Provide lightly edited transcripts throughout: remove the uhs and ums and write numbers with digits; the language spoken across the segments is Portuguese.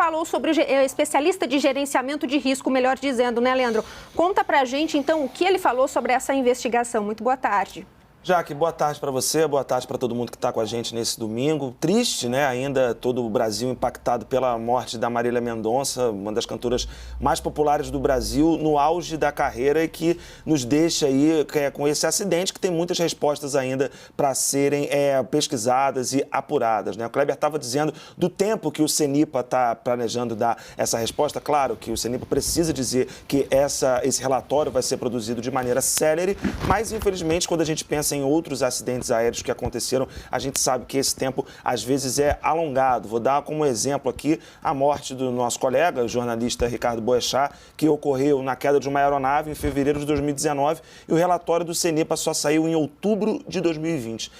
falou sobre o especialista de gerenciamento de risco, melhor dizendo, né, Leandro? Conta pra gente, então, o que ele falou sobre essa investigação. Muito boa tarde. Jaque, boa tarde para você, boa tarde para todo mundo que está com a gente nesse domingo. Triste, né? Ainda todo o Brasil impactado pela morte da Marília Mendonça, uma das cantoras mais populares do Brasil, no auge da carreira e que nos deixa aí com esse acidente que tem muitas respostas ainda para serem pesquisadas e apuradas, né? O Kleber estava dizendo do tempo que o CENIPA está planejando dar essa resposta. Claro que o CENIPA precisa dizer que esse relatório vai ser produzido de maneira célere, mas infelizmente quando a gente pensa em outros acidentes aéreos que aconteceram, a gente sabe que esse tempo às vezes é alongado. Vou dar como exemplo aqui a morte do nosso colega, o jornalista Ricardo Boechat, que ocorreu na queda de uma aeronave em fevereiro de 2019 e o relatório do CENIPA só saiu em outubro de 2020.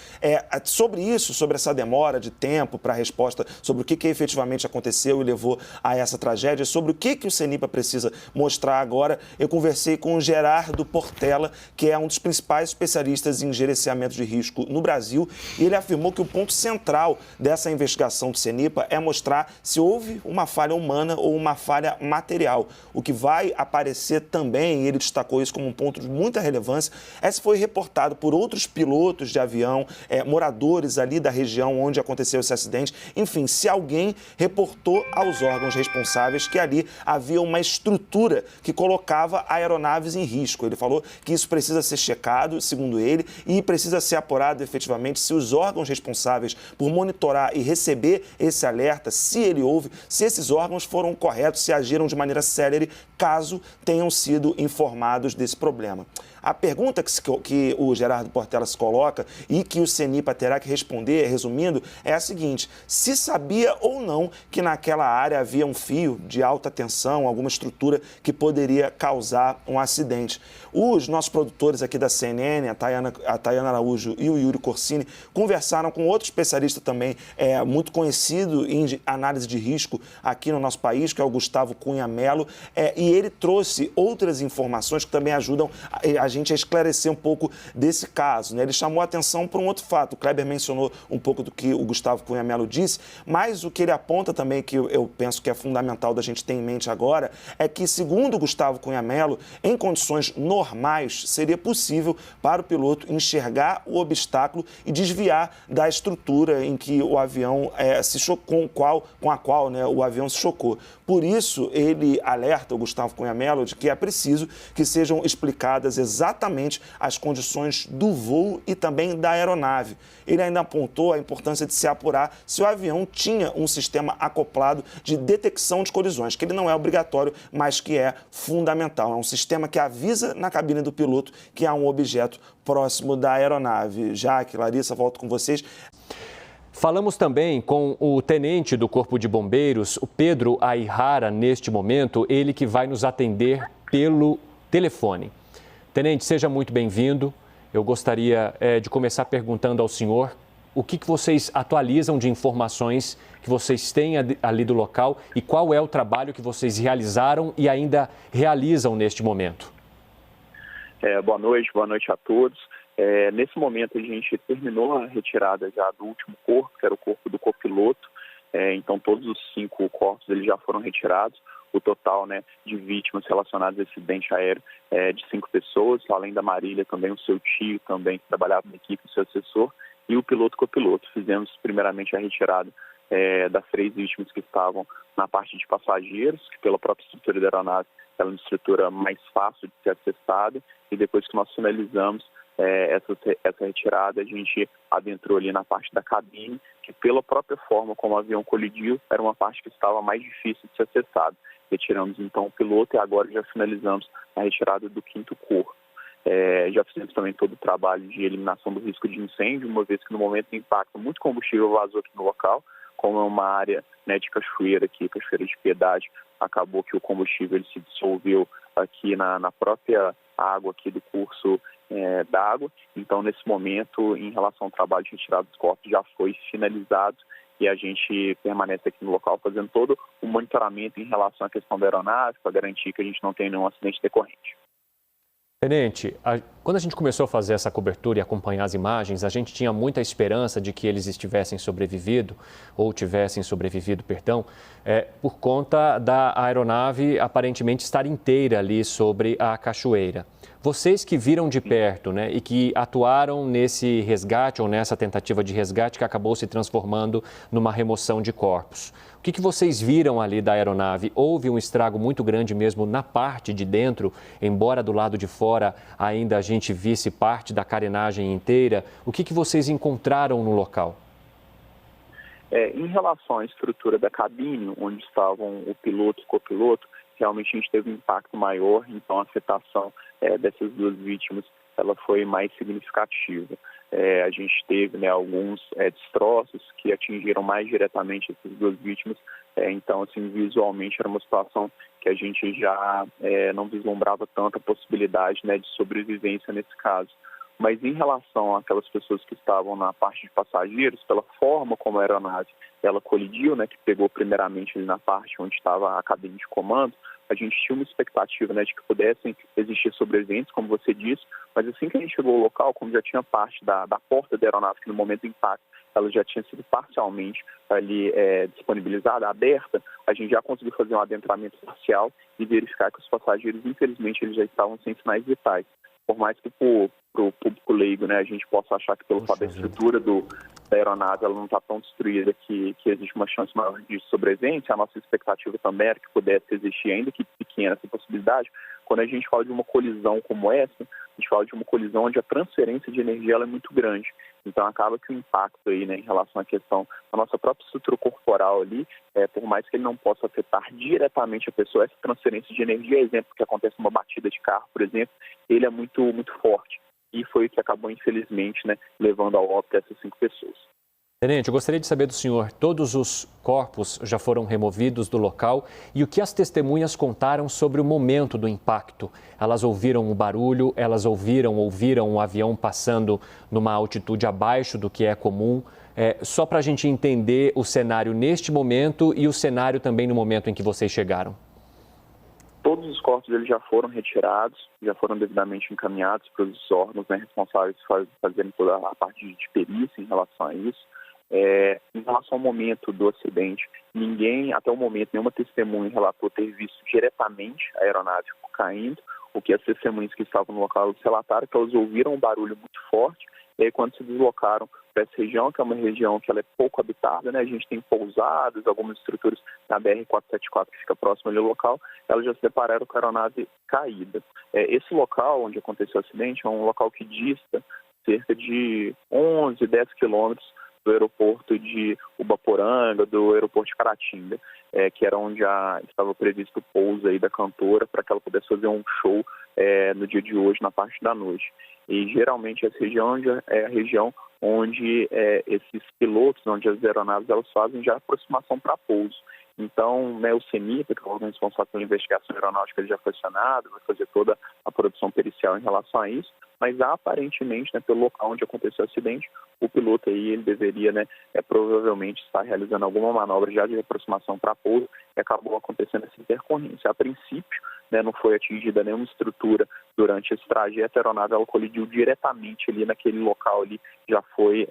Sobre isso, sobre essa demora de tempo para a resposta sobre o que efetivamente aconteceu e levou a essa tragédia, sobre o que o CENIPA precisa mostrar agora, eu conversei com o Gerardo Portela, que é um dos principais especialistas em gerenciamento de risco no Brasil, e ele afirmou que o ponto central dessa investigação do CENIPA é mostrar se houve uma falha humana ou uma falha material. O que vai aparecer também, e ele destacou isso como um ponto de muita relevância, é se foi reportado por outros pilotos de avião, moradores ali da região onde aconteceu esse acidente, enfim, se alguém reportou aos órgãos responsáveis que ali havia uma estrutura que colocava aeronaves em risco. Ele falou que isso precisa ser checado, segundo ele, e precisa ser apurado efetivamente se os órgãos responsáveis por monitorar e receber esse alerta, se ele houve, se esses órgãos foram corretos, se agiram de maneira célere, caso tenham sido informados desse problema. A pergunta que o Gerardo Portela se coloca e que o CENIPA terá que responder, resumindo, é a seguinte: se sabia ou não que naquela área havia um fio de alta tensão, alguma estrutura que poderia causar um acidente. Os nossos produtores aqui da CNN, a Tayana Araújo e o Yuri Corsini, conversaram com outro especialista também muito conhecido em análise de risco aqui no nosso país, que é o Gustavo Cunha Mello, e ele trouxe outras informações que também ajudam a gente a esclarecer um pouco desse caso, né? Ele chamou a atenção para um outro fato. O Kleber mencionou um pouco do que o Gustavo Cunha Mello disse, mas o que ele aponta também, que eu penso que é fundamental da gente ter em mente agora, é que, segundo o Gustavo Cunha Mello, em condições normais, seria possível para o piloto enxergar o obstáculo e desviar da estrutura em que o avião se chocou, com a qual né, o avião se chocou. Por isso, ele alerta o Gustavo Cunha Mello de que é preciso que sejam explicadas exatamente as condições do voo e também da aeronave. Ele ainda apontou a importância de se apurar se o avião tinha um sistema acoplado de detecção de colisões, que ele não é obrigatório, mas que é fundamental. É um sistema que avisa na cabine do piloto que há um objeto próximo da aeronave. Jaque, Larissa, volto com vocês. Falamos também com o tenente do Corpo de Bombeiros, o Pedro Aihara, neste momento, ele que vai nos atender pelo telefone. Tenente, seja muito bem-vindo. Eu gostaria de começar perguntando ao senhor o que vocês atualizam de informações que vocês têm ali do local e qual é o trabalho que vocês realizaram e ainda realizam neste momento. Boa noite a todos. Nesse momento a gente terminou a retirada já do último corpo, que era o corpo do copiloto. Então todos os 5 corpos eles já foram retirados. O total de vítimas relacionadas a acidente aéreo é de 5 pessoas, além da Marília, também o seu tio, também que trabalhava na equipe, o seu assessor, e o piloto-copiloto. Fizemos primeiramente a retirada das 3 vítimas que estavam na parte de passageiros, que pela própria estrutura da aeronave ela é uma estrutura mais fácil de ser acessada, e depois que nós finalizamos essa retirada, a gente adentrou ali na parte da cabine, que pela própria forma como o avião colidiu, era uma parte que estava mais difícil de ser acessada. Retiramos então o piloto e agora já finalizamos a retirada do 5º corpo. Já fizemos também todo o trabalho de eliminação do risco de incêndio, uma vez que no momento do impacto muito combustível vazou aqui no local, como é uma área de cachoeira aqui, Cachoeira de Piedade, acabou que o combustível ele se dissolveu aqui na própria água aqui do curso d'água. Então, nesse momento, em relação ao trabalho de retirada dos corpos, já foi finalizado e a gente permanece aqui no local fazendo todo o monitoramento em relação à questão da aeronave, para garantir que a gente não tenha nenhum acidente decorrente. Tenente, Quando a gente começou a fazer essa cobertura e acompanhar as imagens, a gente tinha muita esperança de que eles tivessem sobrevivido, por conta da aeronave aparentemente estar inteira ali sobre a cachoeira. Vocês que viram de perto, né, e que atuaram nesse resgate ou nessa tentativa de resgate que acabou se transformando numa remoção de corpos. O que vocês viram ali da aeronave? Houve um estrago muito grande mesmo na parte de dentro, embora do lado de fora ainda a gente visse parte da carenagem inteira. O que vocês encontraram no local? Em relação à estrutura da cabine, onde estavam o piloto e o copiloto, realmente a gente teve um impacto maior, então a afetação dessas duas vítimas ela foi mais significativa. A gente teve alguns destroços que atingiram mais diretamente essas duas vítimas, então assim, visualmente era uma situação que a gente já não vislumbrava tanta possibilidade de sobrevivência nesse caso. Mas em relação àquelas pessoas que estavam na parte de passageiros, pela forma como a aeronave ela colidiu, que pegou primeiramente ali na parte onde estava a cabine de comando, a gente tinha uma expectativa de que pudessem existir sobreviventes, como você disse, mas assim que a gente chegou ao local, como já tinha parte da porta da aeronave, que no momento do impacto ela já tinha sido parcialmente ali disponibilizada, aberta, a gente já conseguiu fazer um adentramento parcial e verificar que os passageiros, infelizmente, eles já estavam sem sinais vitais. Por mais que para o público leigo, a gente possa achar que pelo fato da estrutura da aeronave ela não está tão destruída que existe uma chance maior de sobrevivência, a nossa expectativa também era que pudesse existir, ainda que pequena, essa possibilidade. Quando a gente fala de uma colisão como essa, a gente fala de uma colisão onde a transferência de energia ela é muito grande. Então acaba que o impacto aí, em relação à questão da nossa própria estrutura corporal ali, por mais que ele não possa afetar diretamente a pessoa, essa transferência de energia, exemplo que acontece numa batida de carro, por exemplo, ele é muito, muito forte. E foi o que acabou, infelizmente, levando ao óbito essas 5 pessoas. Tenente, eu gostaria de saber do senhor, todos os corpos já foram removidos do local e o que as testemunhas contaram sobre o momento do impacto? Elas ouviram o barulho, elas ouviram um avião passando numa altitude abaixo do que é comum? Só para a gente entender o cenário neste momento e o cenário também no momento em que vocês chegaram. Todos os corpos eles já foram retirados, já foram devidamente encaminhados para os órgãos responsáveis por fazerem toda a parte de perícia em relação a isso. Em relação ao momento do acidente, ninguém, até o momento, nenhuma testemunha relatou ter visto diretamente a aeronave caindo. O que as testemunhas que estavam no local relataram que elas ouviram um barulho muito forte e aí, quando se deslocaram para essa região, que é uma região que ela é pouco habitada, a gente tem pousadas, algumas estruturas na BR-474 que fica próximo ali ao local, elas já se depararam com a aeronave caída. Esse local onde aconteceu o acidente é um local que dista cerca de 11, 10 quilômetros do aeroporto de Ubaporanga, do aeroporto de Caratinga, que era onde já estava previsto o pouso aí da cantora para que ela pudesse fazer um show no dia de hoje, na parte da noite. E geralmente essa região é a região onde esses pilotos, onde as aeronaves elas fazem já aproximação para pouso. Então, o CENIPA, que é o órgão responsável pela investigação aeronáutica, ele já foi acionado, vai fazer toda a produção pericial em relação a isso, mas aparentemente, pelo local onde aconteceu o acidente, o piloto aí, ele deveria, provavelmente estar realizando alguma manobra já de aproximação para pouso e acabou acontecendo essa intercorrência. A princípio, não foi atingida nenhuma estrutura durante esse trajeto, a aeronave ela colidiu diretamente ali naquele local ali, já foi,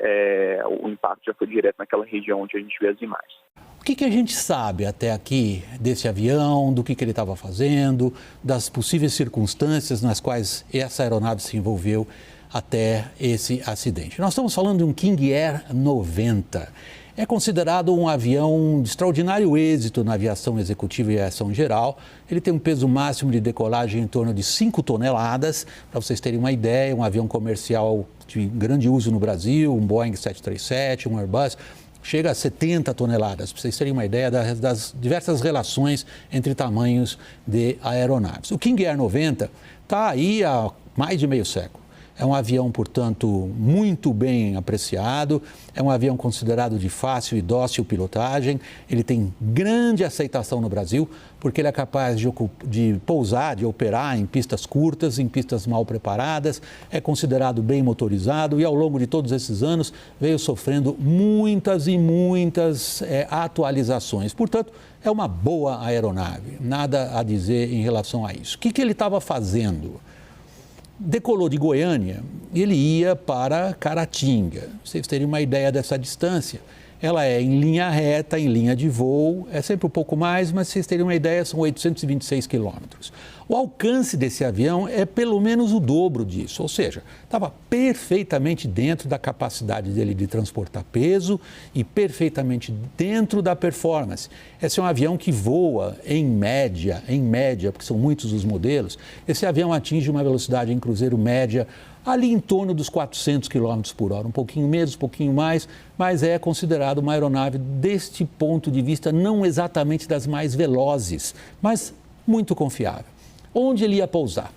o impacto já foi direto naquela região onde a gente vê as imagens. O que a gente sabe até aqui desse avião, do que ele estava fazendo, das possíveis circunstâncias nas quais essa aeronave se envolveu até esse acidente? Nós estamos falando de um King Air 90. É considerado um avião de extraordinário êxito na aviação executiva e aviação geral. Ele tem um peso máximo de decolagem em torno de 5 toneladas. Para vocês terem uma ideia, um avião comercial de grande uso no Brasil, um Boeing 737, um Airbus, chega a 70 toneladas, para vocês terem uma ideia das diversas relações entre tamanhos de aeronaves. O King Air 90 está aí há mais de meio século. É um avião, portanto, muito bem apreciado, é um avião considerado de fácil e dócil pilotagem, ele tem grande aceitação no Brasil, porque ele é capaz de pousar, de operar em pistas curtas, em pistas mal preparadas, é considerado bem motorizado e ao longo de todos esses anos veio sofrendo muitas e muitas atualizações. Portanto, é uma boa aeronave, nada a dizer em relação a isso. O que ele estava fazendo? decolou de Goiânia e ele ia para Caratinga. Vocês terem uma ideia dessa distância. Ela é em linha reta, em linha de voo, é sempre um pouco mais, mas vocês terem uma ideia, são 826 quilômetros. O alcance desse avião é pelo menos o dobro disso, ou seja, estava perfeitamente dentro da capacidade dele de transportar peso e perfeitamente dentro da performance. Esse é um avião que voa em média, porque são muitos os modelos, esse avião atinge uma velocidade em cruzeiro média ali em torno dos 400 km por hora, um pouquinho menos, um pouquinho mais, mas é considerado uma aeronave deste ponto de vista não exatamente das mais velozes, mas muito confiável. Onde ele ia pousar?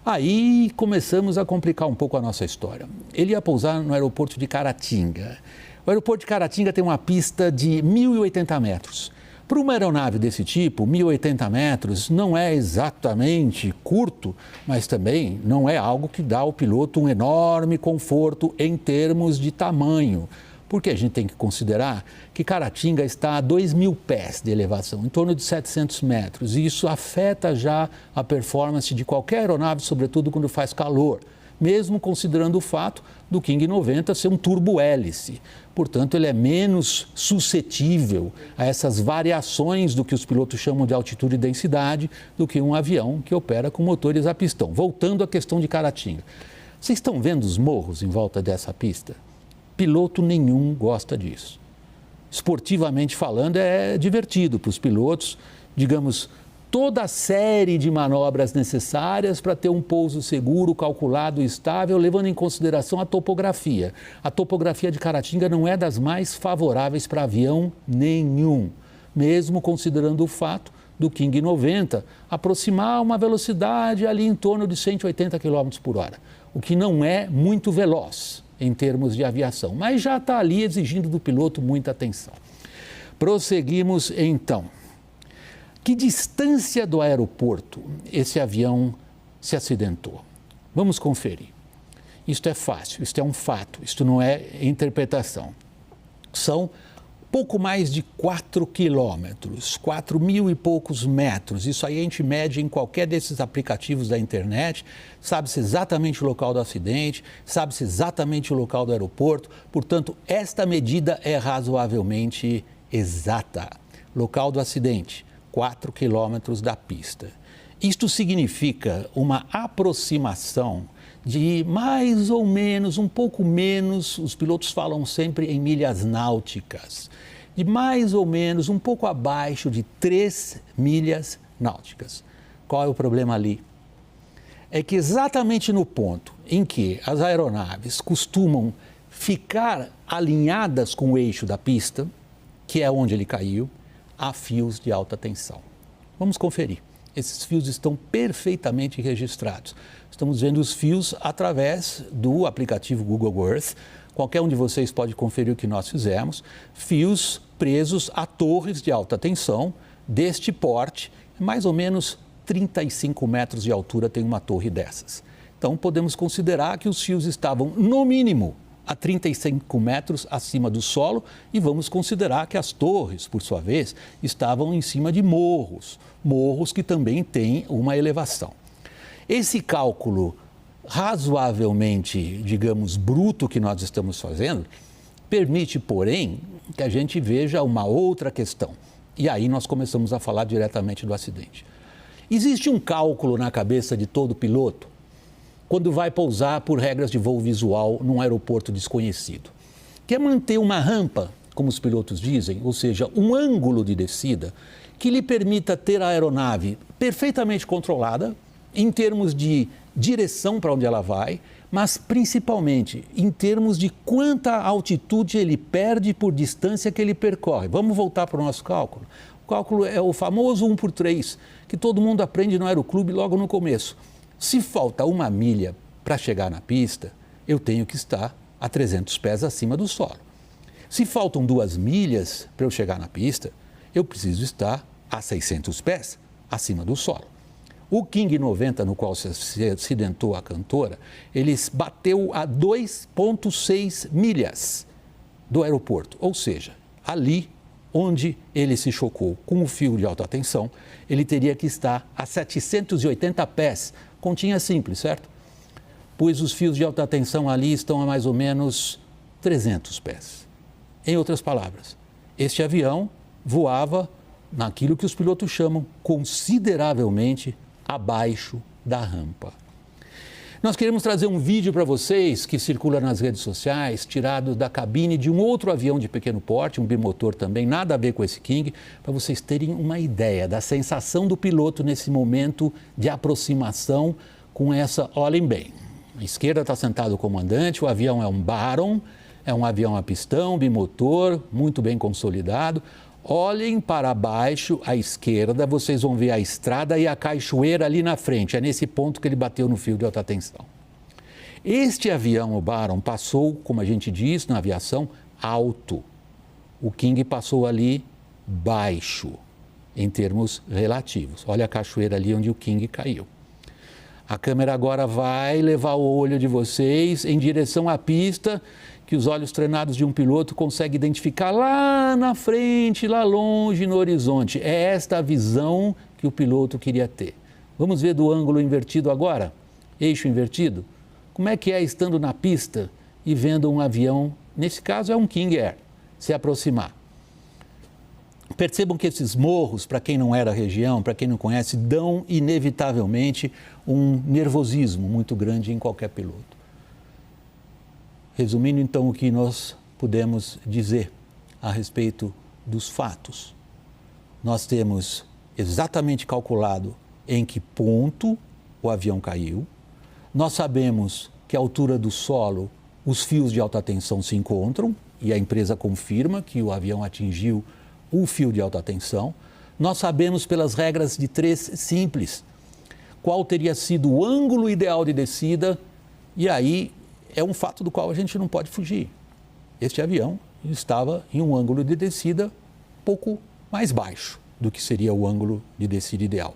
Aí começamos a complicar um pouco a nossa história. Ele ia pousar no aeroporto de Caratinga. O aeroporto de Caratinga tem uma pista de 1.080 metros. Para uma aeronave desse tipo, 1.080 metros não é exatamente curto, mas também não é algo que dá ao piloto um enorme conforto em termos de tamanho. Porque a gente tem que considerar que Caratinga está a 2.000 pés de elevação, em torno de 700 metros. E isso afeta já a performance de qualquer aeronave, sobretudo quando faz calor, mesmo considerando o fato do King 90 ser um turbo-hélice. Portanto, ele é menos suscetível a essas variações do que os pilotos chamam de altitude e densidade do que um avião que opera com motores a pistão. Voltando à questão de Caratinga. Vocês estão vendo os morros em volta dessa pista? Piloto nenhum gosta disso. Esportivamente falando, é divertido para os pilotos, digamos, toda a série de manobras necessárias para ter um pouso seguro, calculado e estável, levando em consideração a topografia. A topografia de Caratinga não é das mais favoráveis para avião nenhum, mesmo considerando o fato do King 90 aproximar uma velocidade ali em torno de 180 km por hora, o que não é muito veloz em termos de aviação, mas já está ali exigindo do piloto muita atenção. Prosseguimos então. Que distância do aeroporto esse avião se acidentou? Vamos conferir. Isto é fácil, isto é um fato, isto não é interpretação. São pouco mais de 4 quilômetros, 4.000 e poucos metros. Isso aí a gente mede em qualquer desses aplicativos da internet, sabe-se exatamente o local do acidente, sabe-se exatamente o local do aeroporto. Portanto, esta medida é razoavelmente exata. Local do acidente, 4 quilômetros da pista. Isto significa uma aproximação de mais ou menos, um pouco menos, os pilotos falam sempre em milhas náuticas, de mais ou menos, um pouco abaixo de 3 milhas náuticas. Qual é o problema ali? É que exatamente no ponto em que as aeronaves costumam ficar alinhadas com o eixo da pista, que é onde ele caiu, há fios de alta tensão. Vamos conferir. Esses fios estão perfeitamente registrados. Estamos vendo os fios através do aplicativo Google Earth. Qualquer um de vocês pode conferir o que nós fizemos. Fios presos a torres de alta tensão deste porte, mais ou menos 35 metros de altura tem uma torre dessas. Então, podemos considerar que os fios estavam, no mínimo, a 35 metros acima do solo e vamos considerar que as torres, por sua vez, estavam em cima de morros que também têm uma elevação. Esse cálculo razoavelmente, digamos, bruto que nós estamos fazendo, permite, porém, que a gente veja uma outra questão. E aí nós começamos a falar diretamente do acidente. Existe um cálculo na cabeça de todo piloto quando vai pousar por regras de voo visual num aeroporto desconhecido, que é manter uma rampa, como os pilotos dizem, ou seja, um ângulo de descida que lhe permita ter a aeronave perfeitamente controlada em termos de direção para onde ela vai, mas principalmente em termos de quanta altitude ele perde por distância que ele percorre. Vamos voltar para o nosso cálculo. O cálculo é o famoso 1/3, que todo mundo aprende no aeroclube logo no começo. Se falta 1 milha para chegar na pista, eu tenho que estar a 300 pés acima do solo. Se faltam 2 milhas para eu chegar na pista, eu preciso estar a 600 pés acima do solo. O King 90, no qual se acidentou a cantora, ele bateu a 2,6 milhas do aeroporto, ou seja, ali onde ele se chocou com o fio de alta tensão, ele teria que estar a 780 pés. Continha simples, certo? pois os fios de alta tensão ali estão a mais ou menos 300 pés. Em outras palavras, este avião voava naquilo que os pilotos chamam consideravelmente abaixo da rampa. Nós queremos trazer um vídeo para vocês que circula nas redes sociais, tirado da cabine de um outro avião de pequeno porte, um bimotor também, nada a ver com esse King, para vocês terem uma ideia da sensação do piloto nesse momento de aproximação com essa, olhem bem, à esquerda está sentado o comandante, o avião é um Baron, é um avião a pistão, bimotor, muito bem consolidado. Olhem para baixo, à esquerda, vocês vão ver a estrada e a cachoeira ali na frente. É nesse ponto que ele bateu no fio de alta tensão. Este avião, o Baron, passou, como a gente diz na aviação, alto. O King passou ali baixo, em termos relativos. Olha a cachoeira ali onde o King caiu. A câmera agora vai levar o olho de vocês em direção à pista que os olhos treinados de um piloto conseguem identificar lá na frente, lá longe no horizonte. É esta a visão que o piloto queria ter. Vamos ver do ângulo invertido agora? Eixo invertido? Como é que é estando na pista e vendo um avião, nesse caso é um King Air, se aproximar? Percebam que esses morros, para quem não é da região, para quem não conhece, dão inevitavelmente um nervosismo muito grande em qualquer piloto. Resumindo, então, o que nós podemos dizer a respeito dos fatos. Nós temos exatamente calculado em que ponto o avião caiu. Nós sabemos que à altura do solo os fios de alta tensão se encontram e a empresa confirma que o avião atingiu o fio de alta tensão. Nós sabemos pelas regras de 3 simples qual teria sido o ângulo ideal de descida e aí é um fato do qual a gente não pode fugir. Este avião estava em um ângulo de descida pouco mais baixo do que seria o ângulo de descida ideal.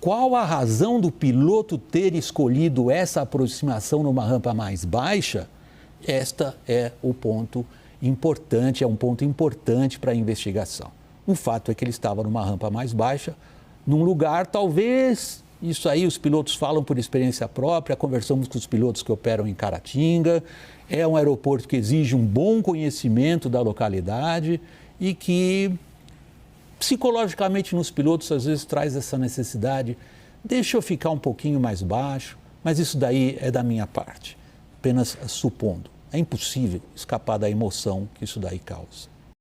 Qual a razão do piloto ter escolhido essa aproximação numa rampa mais baixa? Esta é o ponto importante, é um ponto importante para a investigação. O fato é que ele estava numa rampa mais baixa, num lugar talvez... Isso aí os pilotos falam por experiência própria, conversamos com os pilotos que operam em Caratinga, é um aeroporto que exige um bom conhecimento da localidade e que psicologicamente nos pilotos às vezes traz essa necessidade, deixa eu ficar um pouquinho mais baixo, mas isso daí é da minha parte, apenas supondo. É impossível escapar da emoção que isso daí causa.